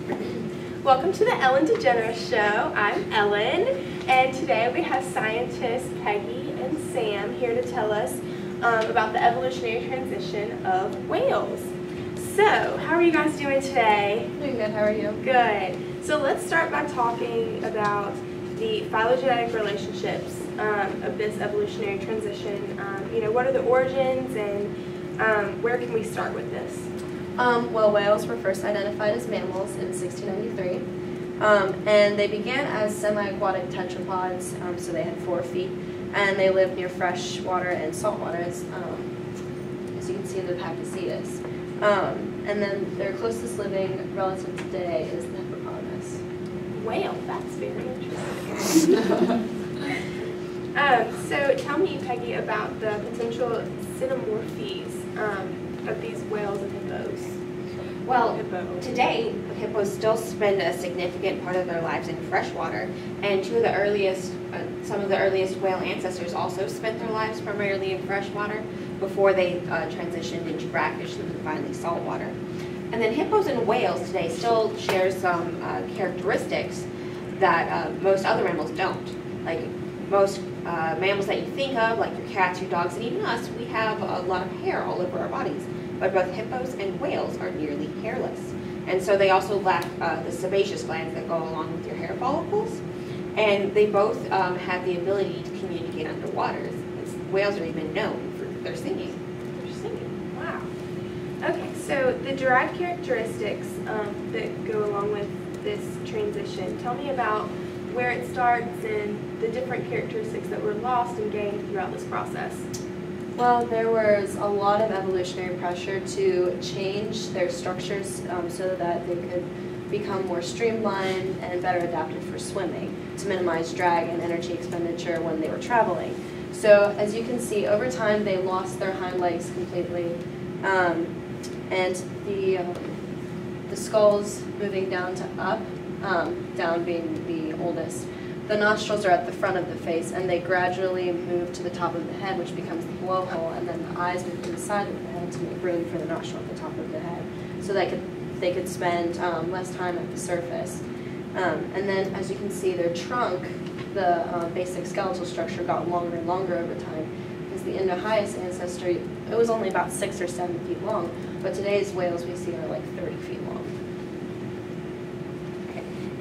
Welcome to the Ellen DeGeneres Show. I'm Ellen, and today we have scientists Peggy and Sam here to tell us about the evolutionary transition of whales. So, how are you guys doing today? Doing good, how are you? Good. So let's start by talking about the phylogenetic relationships of this evolutionary transition. What are the origins and where can we start with this? Well, whales were first identified as mammals in 1693, and they began as semi-aquatic tetrapods, so they had 4 feet, and they lived near fresh water and salt water, as you can see in the Pachycetus. And then their closest living relative today is the hippopotamus. Whale, that's very interesting. So tell me, Peggy, about the potential xenomorphies of these whales and hippos. Well, today, hippos still spend a significant part of their lives in freshwater, and some of the earliest whale ancestors also spent their lives primarily in freshwater before they transitioned into brackish and then finally saltwater. And then hippos and whales today still share some characteristics that most other mammals don't. Like most mammals that you think of, like your cats, your dogs, and even us, we have a lot of hair all over our bodies. But both hippos and whales are nearly hairless. And so they also lack the sebaceous glands that go along with your hair follicles. And they both have the ability to communicate underwater. Whales are even known for their singing. Their singing, wow. Okay, so the derived characteristics that go along with this transition, tell me about where it starts and the different characteristics that were lost and gained throughout this process. Well, there was a lot of evolutionary pressure to change their structures so that they could become more streamlined and better adapted for swimming to minimize drag and energy expenditure when they were traveling. So as you can see, over time they lost their hind legs completely, and the skulls moving down to up, down being the oldest. The nostrils are at the front of the face, and they gradually move to the top of the head, which becomes the blowhole, and then the eyes move to the side of the head to make room for the nostril at the top of the head, so that they could spend less time at the surface. And then, as you can see, their trunk, the basic skeletal structure, got longer and longer over time, because the Indo-Hyas ancestor, it was only about 6 or 7 feet long, but today's whales we see are like 30 feet long.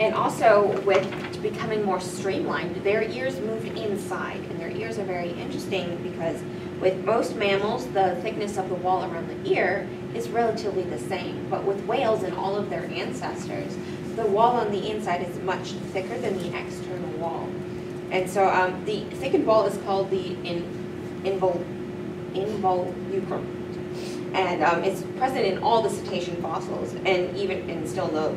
And also, with becoming more streamlined, their ears moved inside. And their ears are very interesting because with most mammals, the thickness of the wall around the ear is relatively the same. But with whales and all of their ancestors, the wall on the inside is much thicker than the external wall. And so the thickened wall is called the involucrum. And it's present in all the cetacean fossils and even in still the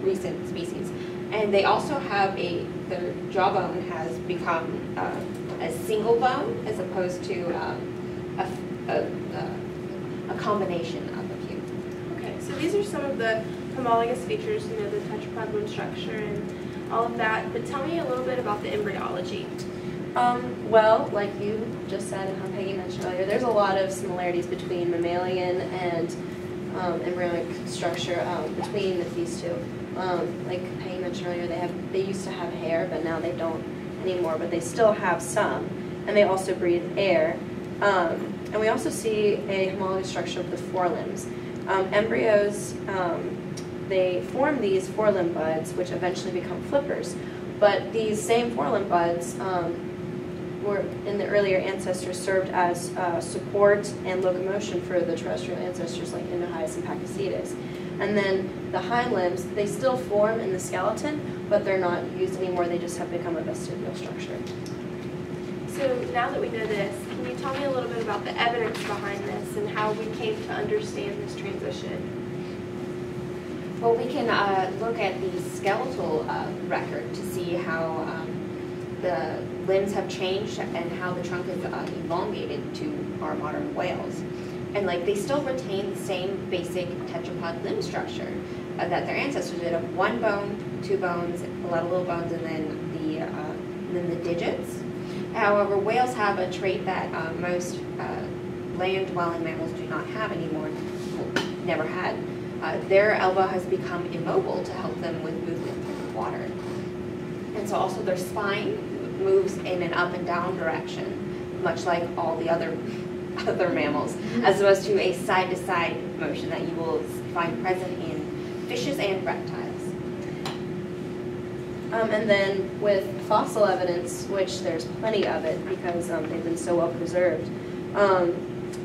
recent species. And they also have their jawbone has become a single bone as opposed to a combination of a few. Okay, so these are some of the homologous features, the tetrapod limb structure and all of that, but tell me a little bit about the embryology. Well, like you just said and how Peggy mentioned earlier, there's a lot of similarities between mammalian and embryonic structure between these two. Like Peggy mentioned earlier, they used to have hair, but now they don't anymore, but they still have some, and they also breathe air. And we also see a homologous structure of the forelimbs. Embryos, they form these forelimb buds, which eventually become flippers, but these same forelimb buds were in the earlier ancestors served as support and locomotion for the terrestrial ancestors like Indo-Hyas and Pachycetus. And then the hind limbs, they still form in the skeleton, but they're not used anymore. They just have become a vestigial structure. So now that we know this, can you tell me a little bit about the evidence behind this and how we came to understand this transition? Well, we can look at the skeletal record to see how the limbs have changed and how the trunk is elongated to our modern whales. And they still retain the same basic tetrapod limb structure that their ancestors did of 1 bone, 2 bones, a lot of little bones, and then the digits. However, whales have a trait that most land-dwelling mammals do not have anymore, never had, their elbow has become immobile to help them with movement through the water. And so also their spine moves in an up and down direction, much like all the other mammals, as opposed to a side-to-side motion that you will find present in fishes and reptiles. And then with fossil evidence, which there's plenty of it because they've been so well preserved,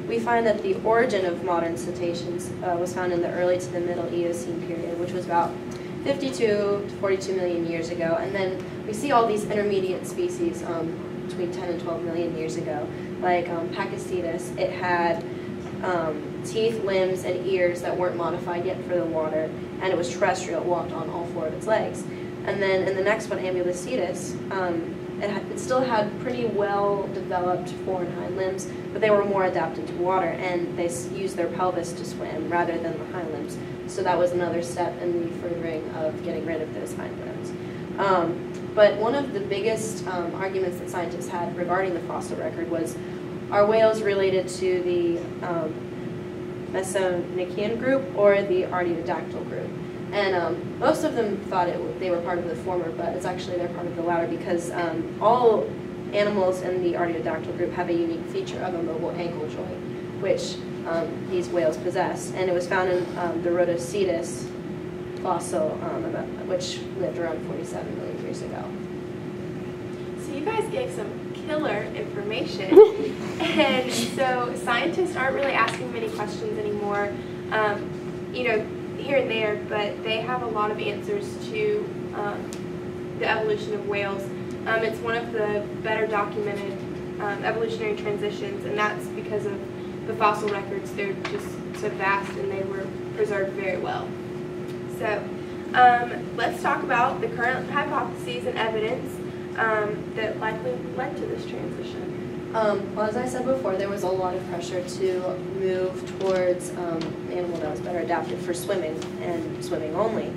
we find that the origin of modern cetaceans was found in the early to the middle Eocene period, which was about 52 to 42 million years ago. And then we see all these intermediate species between 10 and 12 million years ago, like Pakicetus. It had teeth, limbs, and ears that weren't modified yet for the water, and it was terrestrial, walked on all four of its legs. And then in the next one, Ambulocetus, it still had pretty well-developed fore and hind limbs, but they were more adapted to water, and they used their pelvis to swim rather than the hind limbs. So that was another step in the furthering of getting rid of those hind limbs. But one of the biggest arguments that scientists had regarding the fossil record was, are whales related to the Mesonician group or the Artiodactyl group? And most of them thought they were part of the former, but it's actually they're part of the latter because all animals in the Artiodactyl group have a unique feature of a mobile ankle joint, which these whales possess. And it was found in the Rhodocetus fossil, which lived around 47 million years ago. So you guys gave some killer information. And so scientists aren't really asking many questions anymore. You know, here and there, but they have a lot of answers to the evolution of whales. It's one of the better documented evolutionary transitions, and that's because of the fossil records. They're just so vast and they were preserved very well. So let's talk about the current hypotheses and evidence that likely led to this transition. Well, as I said before, there was a lot of pressure to move towards an animal that was better adapted for swimming and swimming only.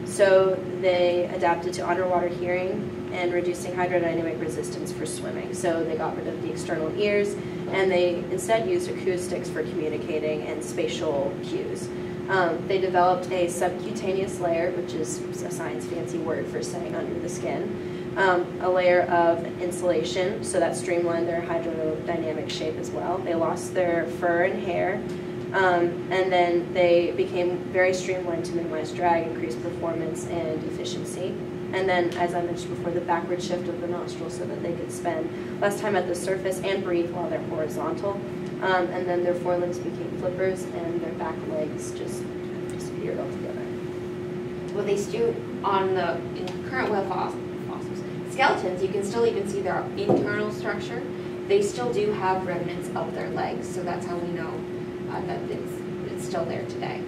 So they adapted to underwater hearing and reducing hydrodynamic resistance for swimming. So they got rid of the external ears, and they instead used acoustics for communicating and spatial cues. They developed a subcutaneous layer, which is a science fancy word for saying under the skin. A layer of insulation, so that streamlined their hydrodynamic shape as well. They lost their fur and hair, and then they became very streamlined to minimize drag, increase performance and efficiency. And then, as I mentioned before, the backward shift of the nostrils so that they could spend less time at the surface and breathe while they're horizontal. And then their forelimbs became flippers, and their back legs just disappeared altogether. Well, they still, in current whale fossils, skeletons, you can still even see their internal structure. They still do have remnants of their legs, so that's how we know that it's still there today.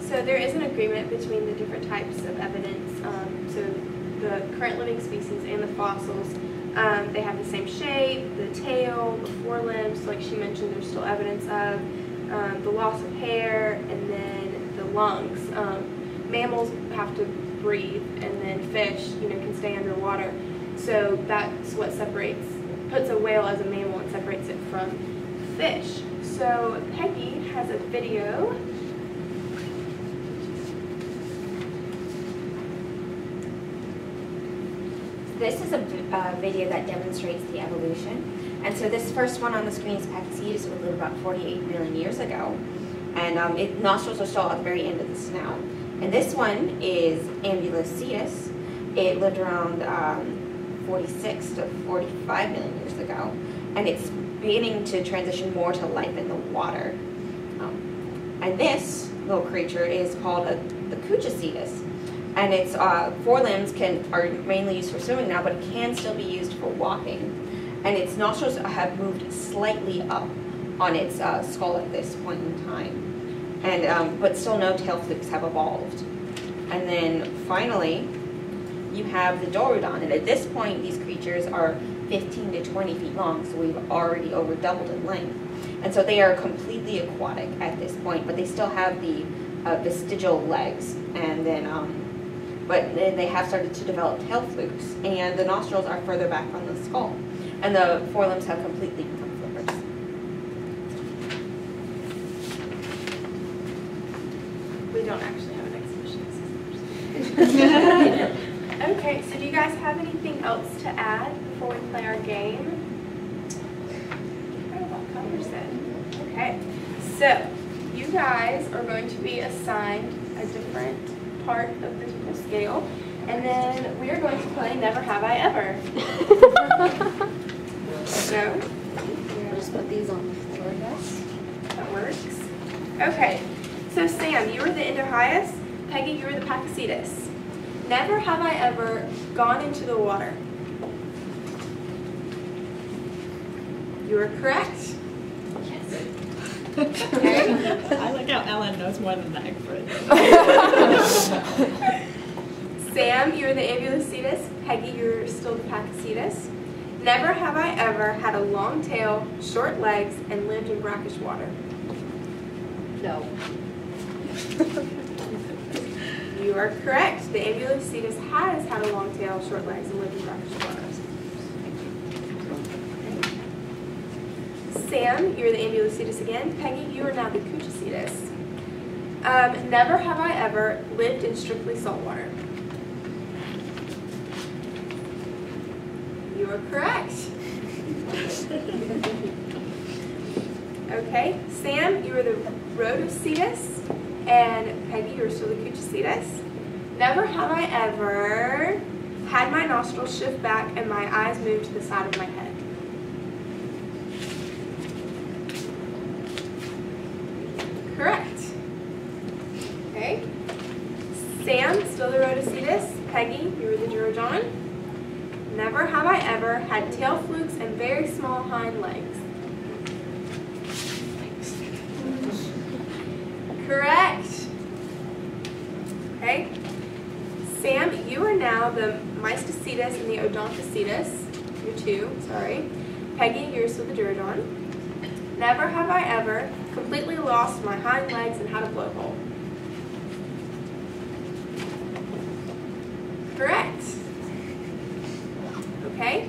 So there is an agreement between the different types of evidence. So the current living species and the fossils, they have the same shape, the tail, the forelimbs, like she mentioned, there's still evidence of the loss of hair, and then the lungs. Mammals have to breathe, and then fish, can stay underwater. So that's what puts a whale as a mammal and separates it from fish. So Peggy has a video. This is a video that demonstrates the evolution. And so this first one on the screen is Pakicetus, which lived about 48 million years ago. And its nostrils are still at the very end of the snout. And this one is Ambulocetus. It lived around 46 to 45 million years ago. And it's beginning to transition more to life in the water. And this little creature is called the Cuchacetus. And its forelimbs are mainly used for swimming now, but it can still be used for walking. And its nostrils have moved slightly up on its skull at this point in time. And but still no tail flukes have evolved. And then finally, you have the Dorudon. And at this point, these creatures are 15 to 20 feet long, so we've already over doubled in length. And so they are completely aquatic at this point, but they still have the vestigial legs. And then, but then they have started to develop tail flukes, and the nostrils are further back on the skull. And the forelimbs have completely become flippers. don't actually have an exhibition. Okay, so do you guys have anything else to add before we play our game? Oh, that covers it. Okay, so you guys are going to be assigned a different part of the total scale, and then we are going to play Never Have I Ever. So, We'll just put these on the floor, I guess. that works. Okay, so Sam, you were the Indohyus. Peggy, you were the Pakicetus. Never have I ever gone into the water. You are correct. Yes. Okay. I like how Ellen knows more than the expert. Sam, you're the Ambulocetus. Peggy, you're still the Pakicetus. Never have I ever had a long tail, short legs, and lived in brackish water. No. You are correct. The Ambulocetus has had a long tail, short legs, and lived in brackish water. Sam, you're the Ambulocetus again. Peggy, you are now the Cuchacetus. Never have I ever lived in strictly salt water. You are correct. Okay, Sam, you are the Rhodocetus, and Peggy, you're still the Cuchacetus. Never have I ever had my nostrils shift back and my eyes move to the side of my head. Correct. Okay. Sam, still the Rhodocetus. Peggy, you were the Durogon. Never have I ever had tail flukes and very small hind legs. Correct. Okay. Sam, you are now the Mystocetus and the Odontocetus. You're two, sorry. Peggy, you're still the Durodon. Never have I ever completely lost my hind legs and had a blowhole. Correct. Okay.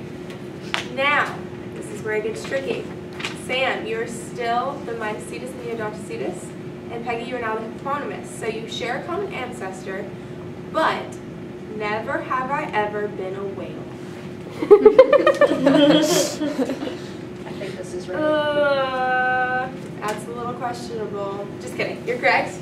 Now, this is where it gets tricky. Sam, you're still the Mystocetus and the Odontocetus. And Peggy, you are now the Hippopotamus. So you share a common ancestor, but never have I ever been a whale. I think this is right. That's a little questionable. Just kidding. You're correct.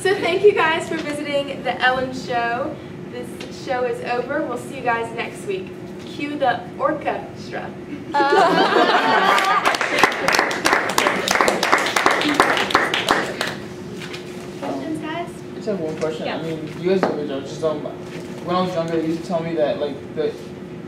So thank you guys for visiting the Ellen Show. This show is over. We'll see you guys next week. Cue the orchestra. Questions, guys? I just have one question. Yeah. I mean, you guys did a good job. Just when I was younger, they used to tell me that like the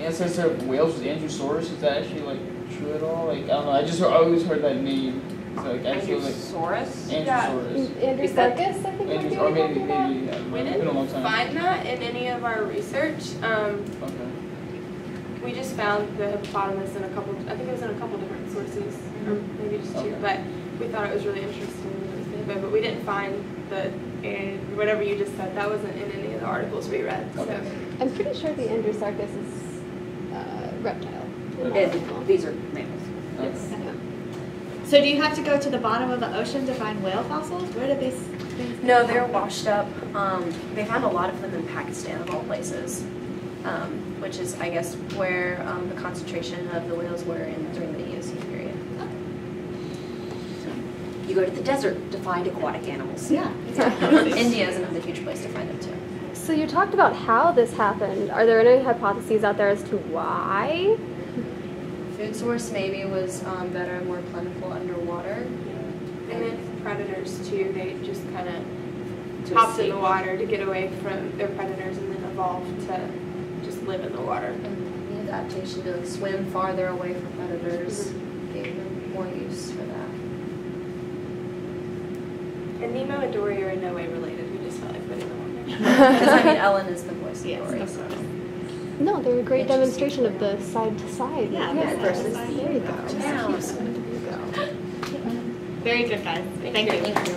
ancestor of whales was Androsaurus. Is that actually like true at all? Like I don't know. I always heard that name. It's like actually like Androsaurus? Androsaurus. Andrewsarchus, I think. Andros, or maybe yeah. I don't know. We It's been a long didn't time. find that in any of our research. Okay. We just found the hippopotamus in a couple, I think it was in a couple different sources, or maybe just two, Okay. but we thought it was really interesting that it was the hippo, but we didn't find and whatever you just said, that wasn't in any of the articles we read, so. Okay. I'm pretty sure the Andrewsarchus is reptile. And these are mammals. Yes. So do you have to go to the bottom of the ocean to find whale fossils? Where did these things come No, from? they're washed up. They found a lot of them in Pakistan, of all places, which is, I guess, where the concentration of the whales were during the Eocene period. So, you go to the desert to find aquatic animals. Yeah. India is another huge place to find them, too. So you talked about how this happened. Are there any hypotheses out there as to why? Food source maybe was better and more plentiful underwater. And then predators too, they just kind of hopped in the water to get away from their predators and then evolved to just live in the water. And the adaptation to like swim farther away from predators gave them more use for that. And Nemo and Dory are in no way related, we just felt like putting them on there. Because I mean, Ellen is the voice of Yes, Dory. of So. course. No, they're a great demonstration of the side to side. Yeah, movement versus versus. There you go. Yeah. There you go. Very good, guys. Thank you. Thank you.